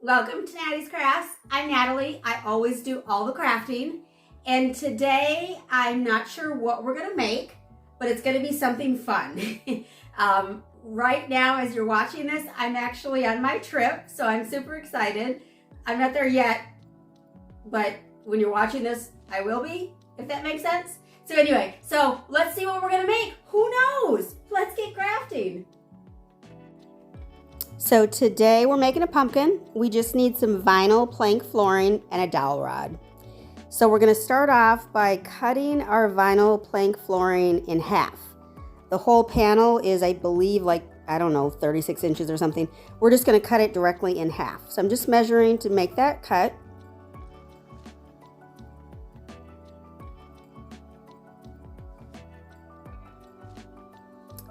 Welcome to Nattys Crafts. I'm Natalie. I always do all the crafting. And today, I'm not sure what we're gonna make, but it's gonna be something fun. Right now, as you're watching this, I'm actually on my trip, so I'm super excited. I'm not there yet, but when you're watching this, I will be, if that makes sense. So anyway, so let's see what we're gonna make. Who knows? Let's get crafting. So today we're making a pumpkin. We just need some vinyl plank flooring and a dowel rod. So we're gonna start off by cutting our vinyl plank flooring in half. The whole panel is, I believe, like, I don't know, 36 inches or something. We're just gonna cut it directly in half. So I'm just measuring to make that cut.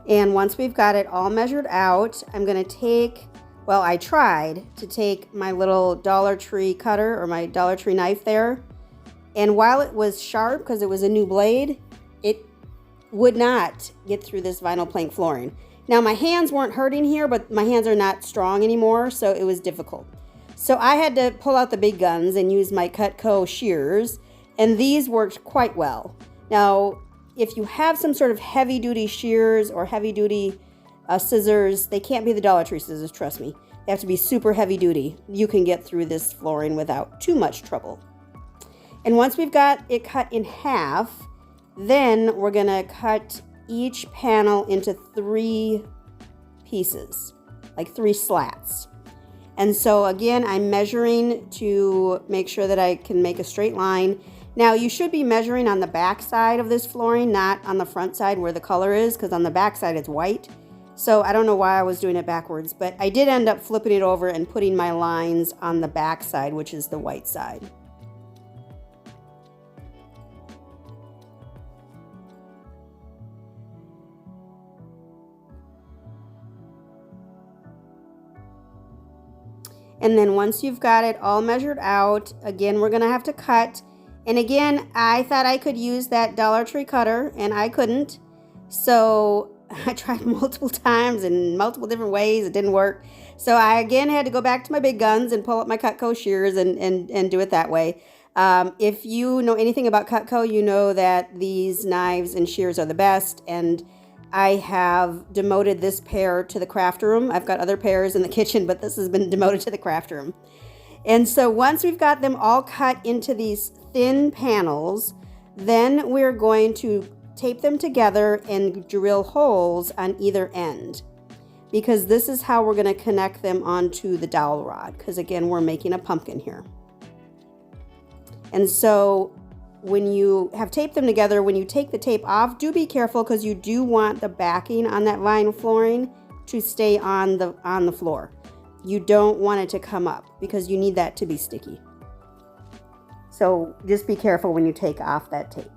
And once we've got it all measured out, I'm gonna take, well, I tried to take my little Dollar Tree cutter or my Dollar Tree knife there. And while it was sharp, because it was a new blade, it would not get through this vinyl plank flooring. Now my hands weren't hurting here, but my hands are not strong anymore, so it was difficult. So I had to pull out the big guns and use my Cutco shears, and these worked quite well. Now, if you have some sort of heavy-duty shears or heavy-duty scissors, they can't be the Dollar Tree scissors, trust me. They have to be super heavy-duty. You can get through this flooring without too much trouble. And once we've got it cut in half, then we're gonna cut each panel into 3 pieces, like 3 slats. And so again, I'm measuring to make sure that I can make a straight line. Now you should be measuring on the back side of this flooring, not on the front side where the color is, because on the back side it's white. So I don't know why I was doing it backwards, but I did end up flipping it over and putting my lines on the back side, which is the white side. And then once you've got it all measured out, again, we're gonna have to cut. And again, I thought I could use that Dollar Tree cutter, and I couldn't. So I tried multiple times in multiple different ways. It didn't work. So I again had to go back to my big guns and pull up my Cutco shears and do it that way. If you know anything about Cutco, you know that these knives and shears are the best. And I have demoted this pair to the craft room. I've got other pairs in the kitchen, but this has been demoted to the craft room. And so once we've got them all cut into these thin panels, then we're going to tape them together and drill holes on either end, because this is how we're going to connect them onto the dowel rod, because again, we're making a pumpkin here. And so when you have taped them together, when you take the tape off, do be careful, because you do want the backing on that vinyl flooring to stay on the floor. You don't want it to come up, because you need that to be sticky. So just be careful when you take off that tape.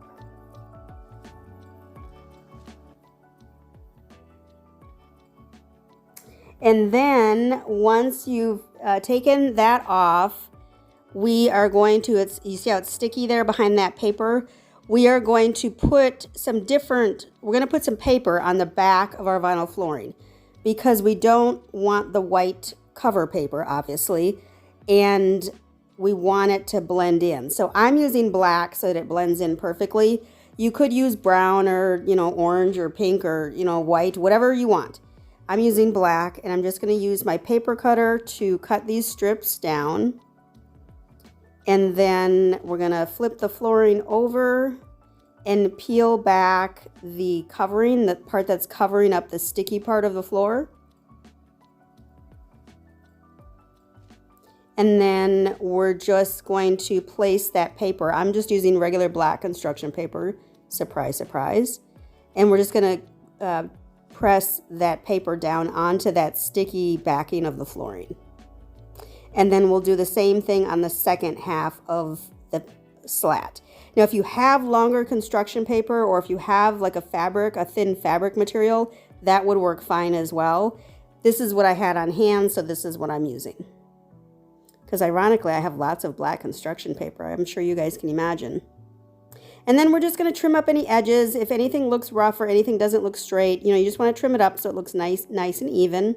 And then once you've taken that off, we are going to, you see how it's sticky there behind that paper? We are going to put some we're going to put some paper on the back of our vinyl flooring, because we don't want the white cover paper, obviously, and we want it to blend in. So I'm using black so that it blends in perfectly. You could use brown or, orange or pink or, white, whatever you want. I'm using black, and I'm just going to use my paper cutter to cut these strips down. And then we're going to flip the flooring over and peel back the covering, the part that's covering up the sticky part of the floor. And then we're just going to place that paper. I'm just using regular black construction paper. Surprise, surprise. And we're just going to press that paper down onto that sticky backing of the flooring. And then we'll do the same thing on the second half of the slat. Now, if you have longer construction paper, or if you have like a thin fabric material, that would work fine as well. This is what I had on hand, so this is what I'm using. Because ironically, I have lots of black construction paper. I'm sure you guys can imagine. And then we're just going to trim up any edges. If anything looks rough or anything doesn't look straight, you just want to trim it up so it looks nice and even.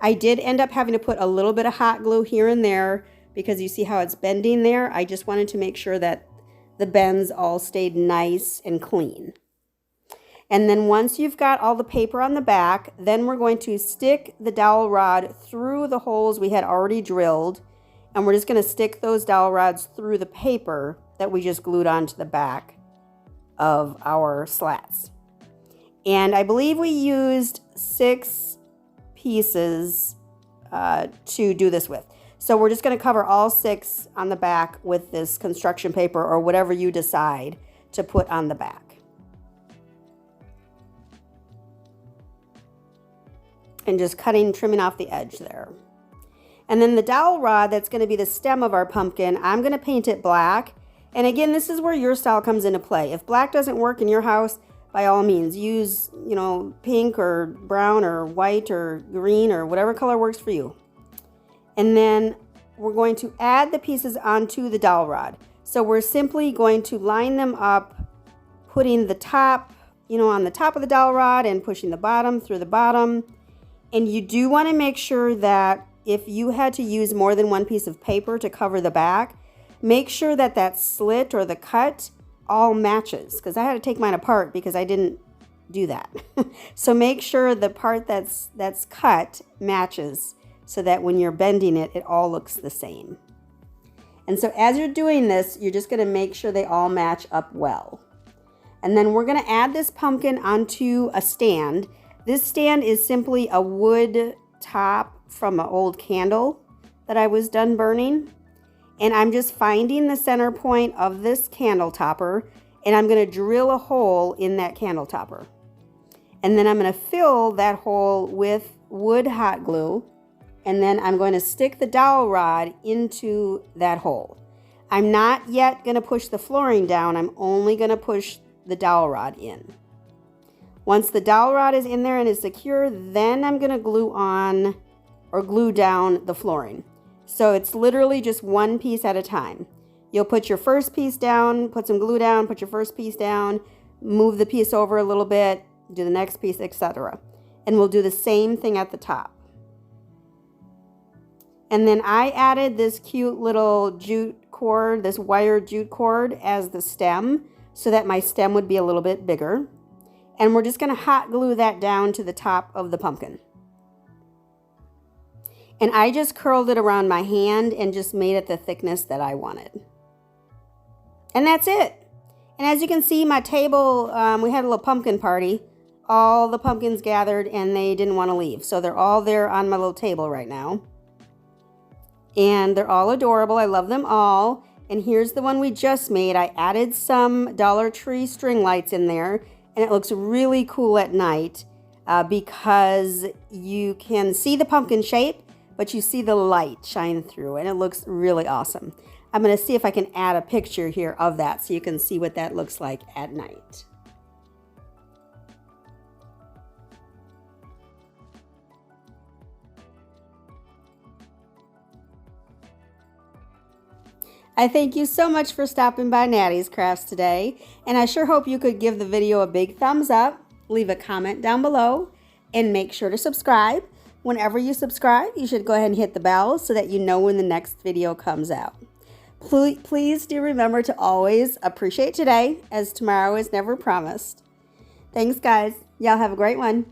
I did end up having to put a little bit of hot glue here and there because you see how it's bending there. I just wanted to make sure that the bends all stayed nice and clean. And then once you've got all the paper on the back, then we're going to stick the dowel rod through the holes we had already drilled. And we're just going to stick those dowel rods through the paper that we just glued onto the back of our slats. And I believe we used 6 pieces to do this with. So we're just going to cover all 6 on the back with this construction paper or whatever you decide to put on the back. And just trimming off the edge there. And then the dowel rod, that's going to be the stem of our pumpkin, I'm going to paint it black. And again, this is where your style comes into play. If black doesn't work in your house, by all means, use, pink or brown or white or green or whatever color works for you. And then we're going to add the pieces onto the dowel rod. So we're simply going to line them up, putting the top, on the top of the dowel rod and pushing the bottom through the bottom. And you do want to make sure that if you had to use more than one piece of paper to cover the back, make sure that that slit or the cut all matches, because I had to take mine apart because I didn't do that. So make sure the part that's cut matches so that when you're bending it, it all looks the same. And so as you're doing this, you're just going to make sure they all match up well. And then we're going to add this pumpkin onto a stand. This stand is simply a wood top from an old candle that I was done burning. And I'm just finding the center point of this candle topper, and I'm going to drill a hole in that candle topper. And then I'm going to fill that hole with wood hot glue, and then I'm going to stick the dowel rod into that hole. I'm not yet going to push the flooring down. I'm only going to push the dowel rod in. Once the dowel rod is in there and is secure, then I'm going to glue on or glue down the flooring. So it's literally just one piece at a time. You'll put your first piece down, put some glue down, put your first piece down, move the piece over a little bit, do the next piece, etc. And we'll do the same thing at the top. And then I added this cute little jute cord, this wire jute cord as the stem, so that my stem would be a little bit bigger. And we're just going to hot glue that down to the top of the pumpkin. And I just curled it around my hand and just made it the thickness that I wanted. And that's it. And as you can see, my table, we had a little pumpkin party. All the pumpkins gathered and they didn't want to leave. So they're all there on my little table right now. And they're all adorable. I love them all. And here's the one we just made. I added some Dollar Tree string lights in there. And it looks really cool at night because you can see the pumpkin shape, but you see the light shine through, and it looks really awesome. I'm going to see if I can add a picture here of that so you can see what that looks like at night. I thank you so much for stopping by Nattys Crafts today, and I sure hope you could give the video a big thumbs up, leave a comment down below, and make sure to subscribe. Whenever you subscribe, you should go ahead and hit the bell so that you know when the next video comes out. Please do remember to always appreciate today, as tomorrow is never promised. Thanks, guys. Y'all have a great one.